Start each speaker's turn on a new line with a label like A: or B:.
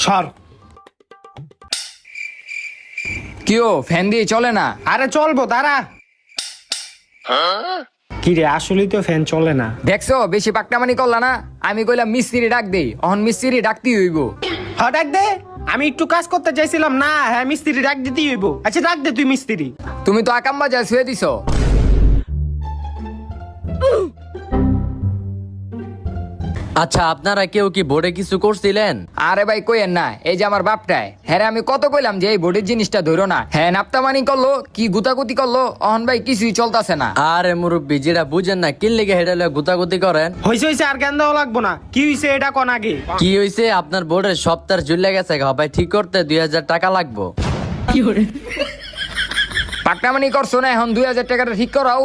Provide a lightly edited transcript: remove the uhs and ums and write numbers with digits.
A: সর।
B: কিও ফ্যান দিয়ে চলে না?
A: আরে চলবো, দাঁড়া। কি রে, আসলেই তো ফ্যান চলে না।
B: দেখছো বেশি পাকনামানি করলা না? আমি কইলাম মিস্ত্রি ডাক দেই, অহন মিস্ত্রি ডাকতেই হইব।
A: হ্যাঁ ডাক দে। আমি একটু কাজ করতে চাইছিলাম না, হ্যাঁ মিস্ত্রি ডাক দিতেই হইব। আচ্ছা ডাক দে তুই মিস্ত্রি।
B: তুমি তো আকাম বাজায় শুয়ে দিছো।
C: আচ্ছা, আপনারা কেউ কি বোর্ডে কিছু করছিলেন?
B: আরে ভাই কইেন না, এই যে আমার বাপটায়, হ্যাঁ আমি কত কইলাম যে এই বোর্ডের জিনিসটা ধরো না, হ্যাঁ নাপ্তামানি করলো, কি গুতাগুতি করলো, অহন ভাই কিছুই চলতেছে না।
C: আরে মুরব্বী, যেটা বুঝেন না কিন লেগে হেডালে গুতাগুতি করেন।
A: হইছে হইছে, আর জ্ঞান দেওয়া লাগবো না। কি হইছে এটা কোন আগে।
C: কি হইছে? আপনার বোর্ডের সপ্তাহ ঝুলে গেছে, ভাই ঠিক করতে 2000 টাকা লাগবো।
B: পাকনামানি করছো না, এখন 2000 টাকাটা ঠিক করাও।